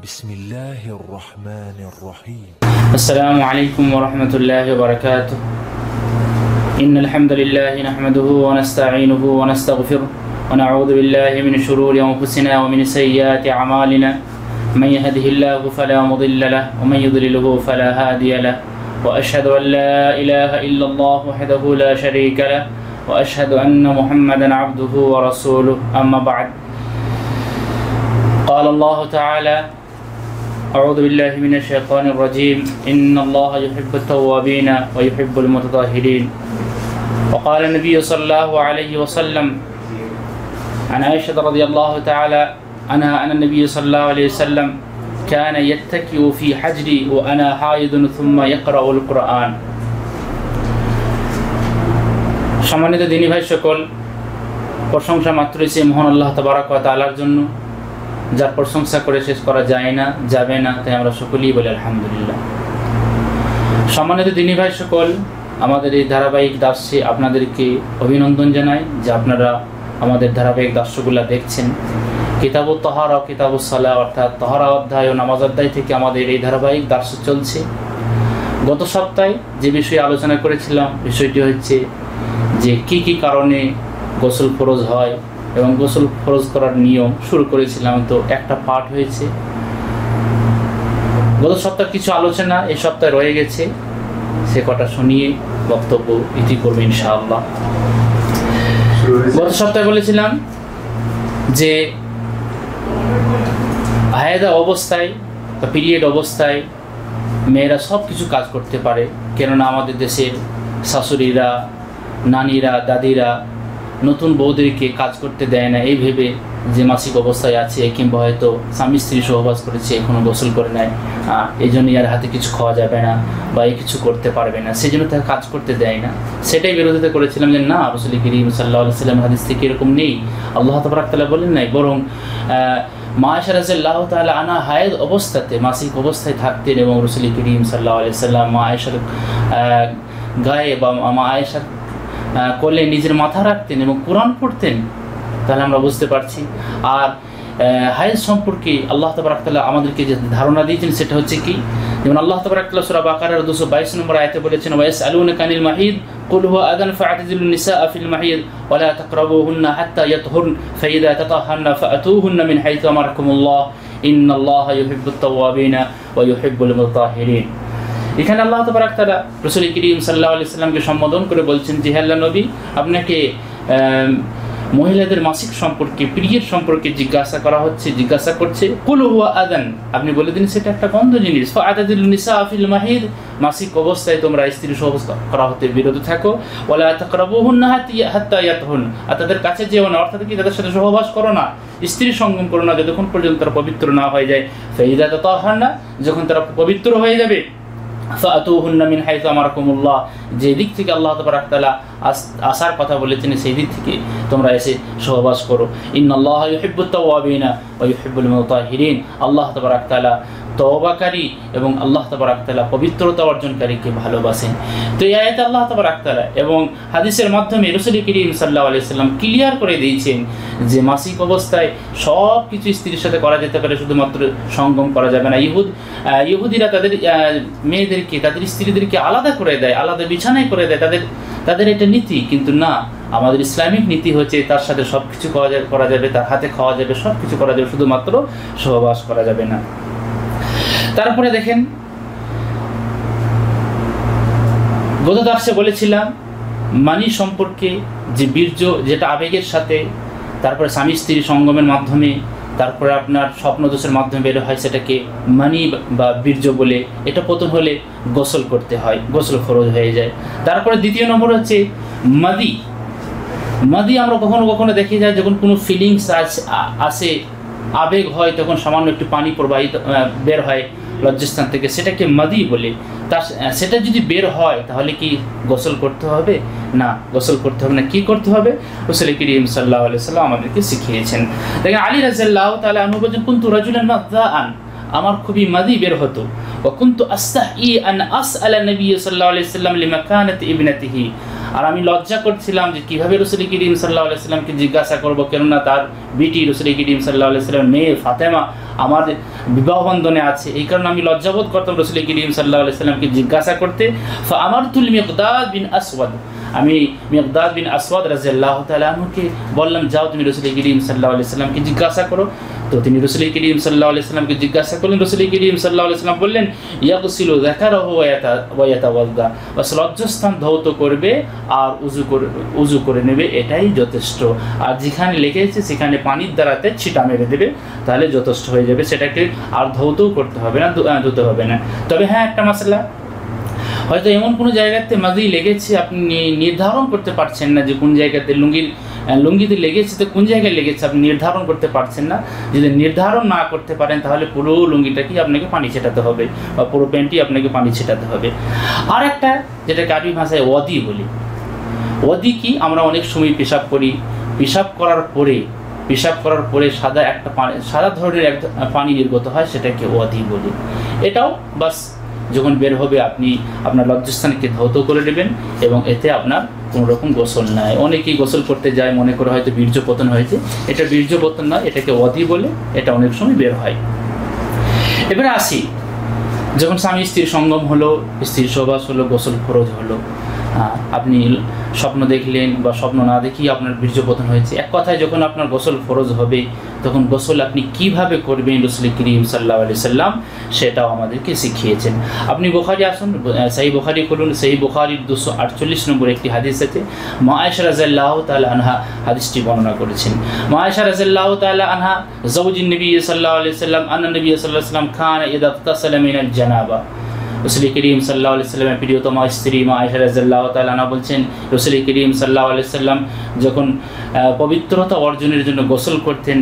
بسم الله الرحمن الرحيم. السلام عليكم ورحمة الله وبركاته. إن الحمد لله نحمده ونستعينه ونستغفره ونعوذ بالله من شرور أنفسنا ومن سيئات أعمالنا. من يهده الله فلا مضل له ومن يضلله فلا هادي له. وأشهد أن لا إله إلا الله وحده لا شريك له وأشهد أن محمدا عبده ورسوله. أما بعد، قال الله تعالى: أعوذ بالله من الشيطان الرجيم. إن الله يحب التوابين ويحب المتطهرين. وقال النبي صلى الله عليه وسلم عن عائشة رضي الله تعالى عنها أن النبي صلى الله عليه وسلم كان يتكئ في حجري وأنا حائض ثم يقرأ القرآن. সম্মানিত দিনী ভাই সকল, প্রশংসা মাত্রই সে মহান আল্লাহ তাবারক ওয়া তাআলার জন্য, যার প্রশংসা করে শেষ করা যায় না, যাবে না, তাই আমরা সকলেই বলি আলহামদুলিল্লাহ। সম্মানিত দিনী ভাই সকল, আমাদের এই ধারাবাহিক দার্সে আপনাদেরকে অভিনন্দন জানাই যে আপনারা আমাদের ধারাবাহিক দার্সগুলো দেখছেন। কিতাবুত তাহারা ও কিতাবুস সালাহ, অর্থাৎ তাহারা অধ্যায় ও নামাজ অধ্যায় থেকে আমাদের এই ধারাবাহিক দার্স চলছে। গত সপ্তাহে যে বিষয়ে আলোচনা করেছিলাম, বিষয়টি হচ্ছে যে কি কি কারণে গোসল ফরজ হয় এবং গোসল ফরজ করার নিয়ম শুরু করেছিলাম। তো একটা পাঠ হয়েছে। গত সপ্তাহে কিছু আলোচনা এই সপ্তাহে রয়ে গেছে, সে কটা শুনিয়ে বক্তব্য ইতি করবে ইনশাআল্লাহ। গত সপ্তাহে বলেছিলাম যে হায়েদা অবস্থায় বা পিরিয়ড অবস্থায় মেয়েরা সব কিছু কাজ করতে পারে, কেননা আমাদের দেশের শাশুড়িরা, নানিরা, দাদিরা নতুন বউদেরকে কাজ করতে দেয় না এই ভেবে যে মাসিক অবস্থায় আছে কিংবা হয়তো স্বামী স্ত্রী সহবাস করেছে, এখনও গোসল করে নেয়, এই জন্যই আর হাতে কিছু খাওয়া যাবে না বা এই কিছু করতে পারবে না, সেই জন্য তাকে কাজ করতে দেয় না। সেটাই বিরোধিতা করেছিলাম যে না, রাসূল করিম সাল্লাল্লাহু আলাইহি ওয়াসাল্লাম হাদিস থেকে এরকম নেই, আল্লাহ তাবারক তাআলা বলেন নাই। বরং মা আয়েশা রাদিয়াল্লাহু তাআলা আনহা হায়েদ অবস্থাতে, মাসিক অবস্থায় থাকতেন এবং রাসূল করিম সাল্লাল্লাহু আলাইহি ওয়াসাল্লাম মা আয়েশার গায়ে বা মা আয়েশার কোলে নিজের মাথা রাখতেন এবং কোরআন পড়তেন। তাহলে আমরা বুঝতে পারছি। আর হায়েজ সম্পর্কে আল্লাহ তাবারক তাআলা আমাদেরকে যে ধারণা দিয়েছেন সেটা হচ্ছে কি, যেমন আল্লাহ তাবারক তাআলা সূরা বাকারার 222 নম্বর আয়াতে বলেছেন, ওয়ায়াসআলুনাকা আনিল মাহিদ কুল হুয়া আযান ফা'তাজিলুন নিসাআ ফিল মাহিদ ওয়া লা তাকরাবুহুন্না হাত্তা ইয়াতহুরন ফাইযা তাতাহহারনা ফাআতুহুন্না মিন হাইথু আমারাকুমুল্লাহ ইন্নাল্লাহা ইউহিব্বুত তাওয়াবিনা ওয়া ইউহিব্বুল মুতাহহিরিন। এখানে আল্লাহ তাবারক তাআলা রাসূল করিম সাল্লাল্লাহু আলাইহি ওয়াসাল্লামকে সম্বোধন করে বলছেন যে হে আল্লাহর নবী, আপনাকে মহিলাদের মাসিক সম্পর্কে, পিরিয়ড সম্পর্কে জিজ্ঞাসা করছে। কুল হুয়া আযান, আপনি বলে দিন সেটা একটা গন্ধ জিনিস। ফাআতাজিলুন নিসাআ ফিল মাহিদ, মাসিক অবস্থায় তোমরা স্ত্রী সহবাস করা হতে বিরত থাকো। ওয়া লা তাকরাবুহুন্না হাত্তা ইয়াতহুন, আর তাদের কাছে যেও না, অর্থাৎ কি তাদের সাথে সহবাস করো না, স্ত্রী সঙ্গম করো না যতক্ষণ পর্যন্ত তারা পবিত্র না হয়ে যায়। ফাইযা তাতাহহারনা, যখন তারা পবিত্র হয়ে যাবে, ফাআতুহুন্না মিন হাইথু আমারাকুমুল্লাহ, যে দিক থেকে আল্লাহ তাবারক তাআলা আসার কথা বলেছেন সেই দিক থেকে তোমরা এসে সহবাস করো। ইন্নাল্লাহা ইউহিব্বুত তাওয়াবিনা ওয়া ইউহিব্বুল মুতাহহিরিন, আল্লাহ তাবারক তাআলা তওবাকারী এবং আল্লাহ তাবারক তাআলা পবিত্রতা অর্জনকারীকে ভালোবাসেন। তো এই আয়াতে আল্লাহ তাবারক তাআলা এবং হাদিসের মাধ্যমে রাসূল করিম সাল্লাল্লাহু আলাইহি ওয়াসাল্লাম ক্লিয়ার করে দিয়েছেন যে মাসিক অবস্থায় সব কিছু স্ত্রীর সাথে করা যেতে পারে, শুধুমাত্র সঙ্গম করা যাবে না। ইহুদিরা তাদের মেয়েদেরকে, তাদের স্ত্রীদেরকে আলাদা করে দেয়, আলাদা বিছানায় করে দেয়, তাদের এটা নীতি। কিন্তু না, আমাদের ইসলামিক নীতি হচ্ছে তার সাথে সব কিছু করা যাবে, তার হাতে খাওয়া যাবে, সব কিছু করা যাবে, শুধুমাত্র সহবাস করা যাবে না। তারপরে দেখেন, গত দার্সে বলেছিলাম মানি সম্পর্কে যে বীর্য, যেটা আবেগের সাথে, তারপরে স্বামী স্ত্রী সঙ্গমের মাধ্যমে, তারপরে আপনার স্বপ্নদোষের মাধ্যমে বের হয়, সেটাকে মানি বা বীর্য বলে। এটা পতন হলে গোসল করতে হয়, গোসল ফরজ হয়ে যায়। তারপরে দ্বিতীয় নম্বর হচ্ছে মাদি। আমরা কখনো কখনো দেখে যায় যখন কোনো ফিলিংস আসে, আবেগ হয়, তখন সামান্য একটু পানি প্রবাহিত বের হয় লজ্জাস্থান থেকে, সেটাকে মাদি বলে। সেটা যদি বের হয় তাহলে কি গোসল করতে হবে? না, গোসল করতে হবে না। কি করতে হবে? রাসূল করিম সাল্লাল্লাহু আলাইহি ওয়াসাল্লাম আমাদেরকে শিখিয়েছেন। দেখেন, আলী রাদিয়াল্লাহু তাআলা আনহু বলেন, কুনতু রাজুলান মাযযাআন, আমার খুবই মাদি বের হতো। ওয়া কুনতু আস্তাহি আন আসআলা নবী সাল্লাল্লাহু আলাইহি ওয়াসাল্লাম লিমাকানাতি ইবনাতিহি, আর আমি লজ্জা করছিলাম যে কীভাবে রাসূল করিম সাল্লাল্লাহু আলাইহি ওয়াসাল্লামকে জিজ্ঞাসা করব, কেননা তার বিটি রাসূল করিম সাল্লাল্লাহু আলাইহি ওয়াসাল্লামের মেয়ে ফাতেমা বিবাহ বন্ধনে আছে, এই কারণে আমি লজ্জাবোধ করতাম রাসূল করিম সাল্লাল্লাহু আলাইহি সাল্লামকে জিজ্ঞাসা করতে। ফাআমারতুল মিকদাদ বিন আসওয়াদ, আমি মিকদাদ বিন আসওয়াদ রাদিয়াল্লাহু তাআলা আনহুকে বললাম, যাও তুমি রাসূল করিম সাল্লাল্লাহু আলাইহি সাল্লামকে জিজ্ঞাসা করো। তো তিনি রাসূল করিম সাল্লাল্লাহু আলাইহি সাল্লামকে জিজ্ঞাসা করলেন। রাসূল করিম সাল্লাল্লাহু আলাইহি সাল্লাম বললেন, ইয়াগসিলু যাকারাহু ওয়া ইয়াতাওয়াদ্দা, বাস লজ্জাস্থান ধৌত করবে আর উযু করে নেবে, এটাই যথেষ্ট। আর যেখানে লেগেছে সেখানে পানির দ্বারাতে ছিটা মেরে দেবে, তাহলে যথেষ্ট হয়ে যাবে, সেটাকে আর ধৌতও করতে হবে না, ধুতে হবে না। তবে হ্যাঁ, একটা মাসলা, হয়তো এমন কোনো জায়গাতে মাদি লেগেছে আপনি নির্ধারণ করতে পারছেন না যে কোন জায়গাতে লুঙ্গিতে লেগেছে, তো কোন জায়গায় লেগেছে আপনি নির্ধারণ করতে পারছেন না। যদি নির্ধারণ না করতে পারেন তাহলে পুরো লুঙ্গিটাকেই আপনাকে পানি ছেটাতে হবে বা পুরো প্যান্টই আপনাকে পানি ছেটাতে হবে। আর একটা, যেটাকে আরবি ভাষায় ওয়াদি বলি, ওয়াদি কি, আমরা অনেক সময় পেশাব করি, পেশাব করার পরে সাদা ধরনের একটা পানি নির্গত হয়, সেটাকে ওয়াদি বলি। এটাও বাস যখন বের হবে আপনি আপনার লজ্জাস্থানকে ধৌত করে নেবেন এবং এতে আপনার কোনো রকম গোসল নাই। অনেকেই গোসল করতে যায় মনে করে হয়তো বীর্যপতন হয়েছে, এটা বীর্যপতন নয়, এটাকে ওয়াদি বলে, এটা অনেক সময় বের হয়। এবারে আসি, যখন স্বামী স্ত্রীর সঙ্গম হলো, স্ত্রীর সহবাস হলো, গোসল ফরজ হলো, আপনি স্বপ্ন দেখলেন বা স্বপ্ন না দেখেই আপনার বীর্যপতন হয়েছে, এক কথায় যখন আপনার গোসল ফরজ হবে তখন গোসল আপনি কিভাবে করবেন রাসূল করিম সাল্লাল্লাহু আলাইহি সাল্লাম সেটাও আমাদেরকে শিখিয়েছেন। আপনি বুখারী আসুন, সহিহ বুখারী খুলুন, সহিহ বুখারীর 248 নম্বর একটি হাদিস আছে, মা আয়েশা রাদিয়াল্লাহু তাআলা আনহা হাদিসটি বর্ণনা করেছেন। মা আয়েশা রাদিয়াল্লাহু তাআলা আনহা জাওজিন নবী সাল্লাল্লাহু আলাইহি সাল্লাম আন্না নবী সাল্লাল্লাহু আলাইহি সাল্লাম কানা ইযা ইগতাসালা মিনাল জানাবা, রাসূল করিম সাল্লাল্লাহু আলাইহি সাল্লামের প্রিয়তমা স্ত্রী মা আয়েশা রাদিয়াল্লাহু তাআলা আনহা বলছেন, রাসূল করিম সাল্লাল্লাহু আলাইহি সাল্লাম যখন পবিত্রতা অর্জনের জন্য গোসল করতেন,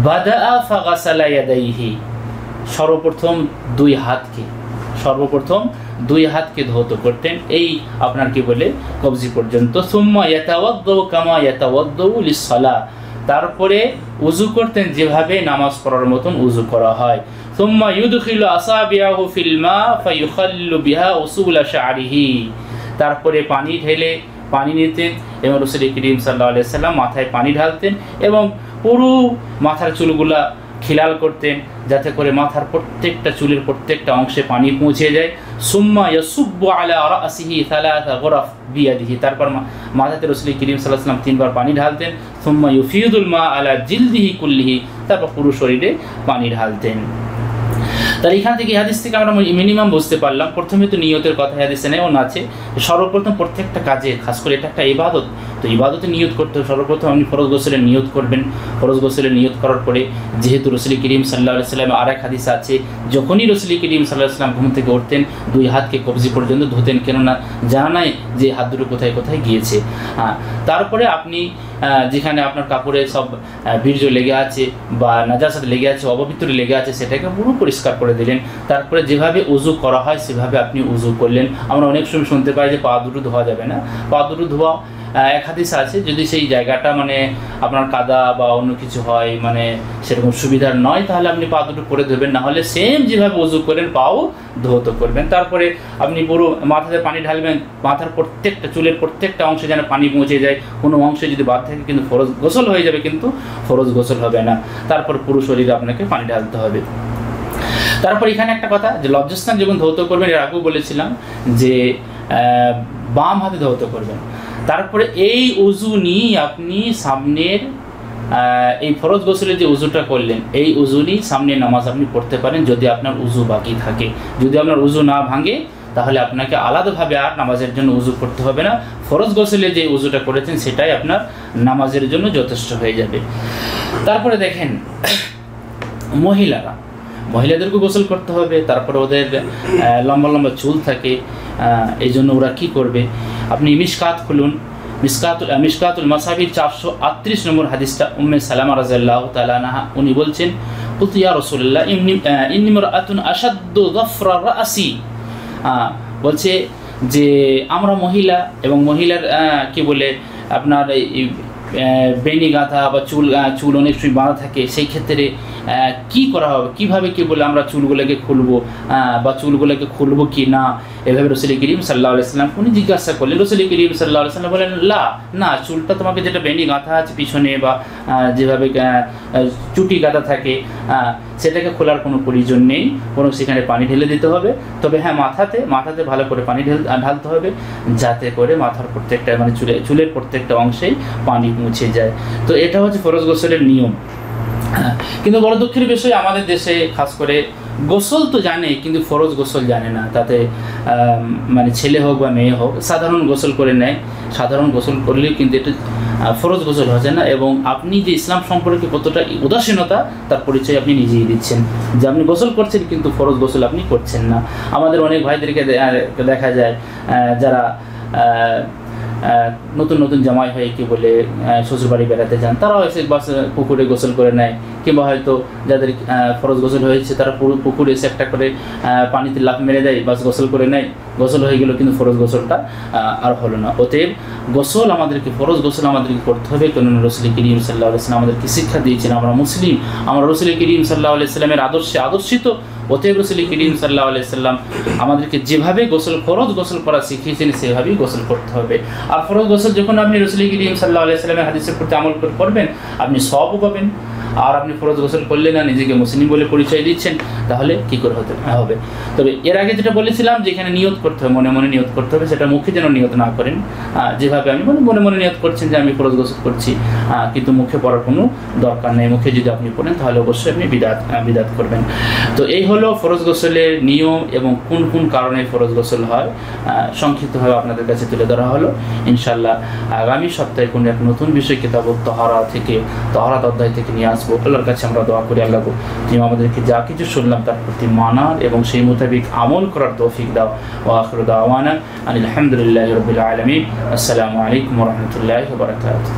বাদাআ ফাগাসালা ইয়াদাইহি, সর্বপ্রথম দুই হাতকে ধৌত করতেন, এই আপনার কি বলে কবজি পর্যন্ত। সুম্মা ইয়াতাওয়াদ্দু কামা ইয়াতাওয়াদ্দু লিস-সালাহ, তারপরে উযু করতেন যেভাবে নামাজ পড়ার মতন উযু করা হয়। সুম্মা ইউদখিলু আসাবিআহু ফিল মা ফায়ুখাল্লু বিহা উসুলা শা'রিহি, তারপরে পানি নিতেন এবং রাসূল করিম সাল্লাল্লাহু আলাইহি সাল্লাম মাথায় পানি ঢালতেন এবং পুরো মাথার চুলগুলা খিলাল করতেন যাতে করে মাথার প্রত্যেকটা চুলের প্রত্যেকটা অংশে পানি পৌঁছে যায়। সুম্মা ইয়াসুব্বু আলা রাসিহি সালাসা গুরাফ বিয়াদিহি, তারপর মাথাতে রাসূল করিম সাল্লাল্লাহু আলাইহি সাল্লাম 3 বার পানি ঢালতেন। সুম্মা ইউফিদুল মা আলা জিলদিহি কুল্লিহি, তারপর পুরো শরীরে পানি ঢালতেন। তার এখান থেকে হাদিস থেকে আমরা মিনিমাম বুঝতে পারলাম, প্রথমে তো নিয়তের কথা হাদিসে নেওয়া আছে, সর্বপ্রথম প্রত্যেকটা কাজে, খাস করে এটা একটা ইবাদত, তো ইবাদতে নিয়ত করতে সর্বপ্রথম আপনি ফরজ গোসলের নিয়ত করবেন। ফরজ গোসলের নিয়ত করার পরে, যেহেতু রাসূল করিম সাল্লাল্লাহু আলাইহি সাল্লাম আরেক হাদিস আছে, যখনই রাসূল করিম সাল্লাল্লাহু আলাইহি সাল্লাম ঘুম থেকে উঠতেন 2 হাতকে কবজি পর্যন্ত ধুতেন, কেননা জানা নাই যে হাত দুটো কোথায় কোথায় গিয়েছে। তারপরে আপনি যেখানে আপনার কাপড়ে সব বীর্য লেগে আছে বা নাজাসাত লেগে আছে, অপবিত্র লেগে আছে, সেটাকে পুরো পরিষ্কার করে দিলেন। তারপরে যেভাবে উযু করা হয় সেভাবে আপনি উযু করলেন। আমরা অনেক সময় শুনতে পাই যে পা দুটো ধোয়া যাবে না, পা দুটো ধোয়া এক হাদিস আছে, যদি সেই জায়গাটা মানে আপনার কাদা বা অন্য কিছু হয়, মানে সেরকম সুবিধার নয়, তাহলে আপনি পা দুটো করে ধোবেন, না হলে সেম যেভাবে উযু করেন পাও ধৌত করবেন। তারপরে আপনি পুরো মাথাতে পানি ঢালবেন, মাথার প্রত্যেকটা চুলের প্রত্যেকটা অংশে যেন পানি পৌঁছে যায়, কোনো অংশে যদি বাদ থাকে কিন্তু ফরজ গোসল হয়ে যাবে, কিন্তু ফরজ গোসল হবে না। তারপর পুরো শরীরে আপনাকে পানি ঢালতে হবে। তারপর এখানে একটা কথা, যে লজ্জাস্থান যখন ধৌত করবেন, এর আগেও বলেছিলাম যে বাম হাতে ধৌত করবেন। তারপরে এই উযু নিয়ে আপনি সামনের এই ফরজ গোসলের যে উযুটা করলেন, এই উযু নিয়ে সামনের নামাজ আপনি পড়তে পারেন যদি আপনার উযু বাকি থাকে। যদি আপনার উযু না ভাঙে তাহলে আপনাকে আলাদাভাবে আর নামাজের জন্য উযু করতে হবে না, ফরজ গোসলে যে উযুটা করেছেন সেটাই আপনার নামাজের জন্য যথেষ্ট হয়ে যাবে। তারপরে দেখেন, মহিলাদেরকে গোসল করতে হবে। তারপরে ওদের লম্বা লম্বা চুল থাকে, এই জন্য ওরা কী করবে, আপনি মিশকাত খুলুন, মিশকাতুল মাসাবির 438 নম্বর হাদিসটা উম্মে সালামা রাদিয়াল্লাহু তাআলা আনহা, উনি বলছেন, কুলতু ইয়া রাসূলুল্লাহ ইন্নী মারআতুন আশাদ্দু যাফরা রাসি, বলছে যে আমরা মহিলা এবং মহিলার কি বলে আপনার বেনি গাঁথা বা চুল অনেক সময় বাঁধা থাকে, সেই ক্ষেত্রে কি করা হবে, কীভাবে কী বলে আমরা চুলগুলোকে খুলবো বা চুলগুলোকে খুলবো কি না, এভাবে রসুল করিম সাল্লাল্লাহু আলাইহি ওয়াসাল্লাম উনি জিজ্ঞাসা করলেন। রসুল করিম সাল্লাল্লাহু আলাইহি ওয়াসাল্লাম বলেন, না, চুলটা তোমাকে যেটা বেনি গাঁথা আছে পিছনে বা যেভাবে চুটি গাঁথা থাকে সেটাকে খোলার কোনো প্রয়োজন নেই, বরং সেখানে পানি ঢেলে দিতে হবে। তবে হ্যাঁ, মাথাতে ভালো করে পানি ঢালতে হবে, যাতে করে মাথার প্রত্যেকটা মানে চুলের প্রত্যেকটা অংশেই পানি পৌঁছে যায়। তো এটা হচ্ছে ফরজ গোসলের নিয়ম। কিন্তু বড় দুঃখের বিষয়, আমাদের দেশে খাস করে গোসল তো জানে কিন্তু ফরজ গোসল জানে না। তাতে মানে ছেলে হোক বা মেয়ে হোক সাধারণ গোসল করে নেয়, সাধারণ গোসল করলেও কিন্তু এটা ফরজ গোসল হচ্ছে না। এবং আপনি যে ইসলাম সম্পর্কে কতটা উদাসীনতা তার পরিচয় আপনি নিজেই দিচ্ছেন, যে আপনি গোসল করছেন কিন্তু ফরজ গোসল আপনি করছেন না। আমাদের অনেক ভাইদেরকে দেখা যায় যারা নতুন জামাই হয়ে কি বলে শ্বশুরবাড়ি বেড়াতে যান, তারাও এসে বাস পুকুরে গোসল করে নেয়, কিংবা হয়তো যাদের ফরজ গোসল হয়েছে তারা পুকুরে এসে একটা করে পানিতে লাফ মেরে দেয়, বাস গোসল করে নেয়, গোসল হয়ে গেল কিন্তু ফরজ গোসলটা আর হলো না। অতএব গোসল আমাদেরকে, ফরজ গোসল আমাদেরকে করতে হবে, কারণ রসুল করিম সাল্লাল্লাহু আলাইহি ওয়াসাল্লাম আমাদেরকে শিক্ষা দিয়েছেন। আমরা মুসলিম, আমরা রসুল করিম সাল্লাল্লাহু আলাইহি ওয়াসাল্লামের আদর্শে আদর্শিত। অতএব রসুল করিম সাল্লাল্লাহু আলাইহি ওয়াসাল্লাম আমাদেরকে যেভাবে ফরজ গোসল করা শিখিয়েছেন সেভাবেই গোসল করতে হবে। আর ফরজ গোসল যখন আপনি রসুল করিম সাল্লাল্লাহু আলাইহি ওয়াসাল্লামের হাদিসের প্রতি আমল করবেন, আপনি সওয়াবও পাবেন। আর আপনি ফরজ গোসল করলেন না, নিজেকে মুসলিম বলে পরিচয় দিচ্ছেন, তাহলে কী করে হবে? তবে এর আগে যেটা বলেছিলাম যে এখানে নিয়ত করতে হবে, মনে মনে নিয়ত করতে হবে, সেটা মুখে যেন নিয়ত না করেন। যেভাবে আমি মনে মনে নিয়ত করছেন যে আমি ফরজ গোসল করছি, কিন্তু মুখে পড়ার কোনো দরকার নেই। মুখে যদি আপনি পড়েন তাহলে অবশ্যই আপনি বিদাত করবেন। তো এই হলো ফরজ গোসলের নিয়ম এবং কোন কোন কারণে ফরজ গোসল হয়, সংক্ষিপ্তভাবে আপনাদের কাছে তুলে ধরা হলো। ইনশাআল্লাহ আগামী সপ্তাহে কোনো এক নতুন বিষয় কিতাব তাহারাত অধ্যায় থেকে নিয়ে আসবো। আল্লাহর কাছে আমরা দোয়া করি, আল্লাহ তুমি আমাদেরকে যা কিছু শুনলাম তার প্রতি মানার এবং সেই মোতাবেক আমল করার তৌফিক দাও। ওয়া আখিরু দাওয়ানা আলহামদুলিল্লাহি রাব্বিল আলামিন। আসসালামু আলাইকুম ওয়া রাহমাতুল্লাহি ওয়া বারাকাতুহু।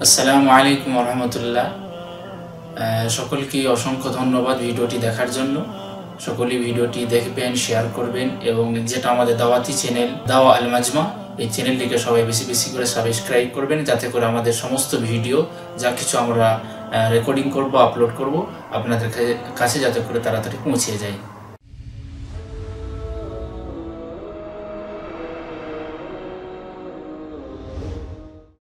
আসসালামু আলাইকুম ওয়া রাহমাতুল্লাহ। সকলকে অসংখ্য ধন্যবাদ ভিডিওটি দেখার জন্য। সকলেই ভিডিওটি দেখবেন, শেয়ার করবেন এবং যেটা আমাদের দাওয়াতি চ্যানেল দাওয়া আল মাজমা, এই চ্যানেলটিকে সবাই বেশি বেশি করে সাবস্ক্রাইব করবেন, যাতে করে আমাদের সমস্ত ভিডিও যা কিছু আমরা রেকর্ডিং করব, আপলোড করব, আপনাদের কাছে যাতে করে তাড়াতাড়ি পৌঁছে যায়।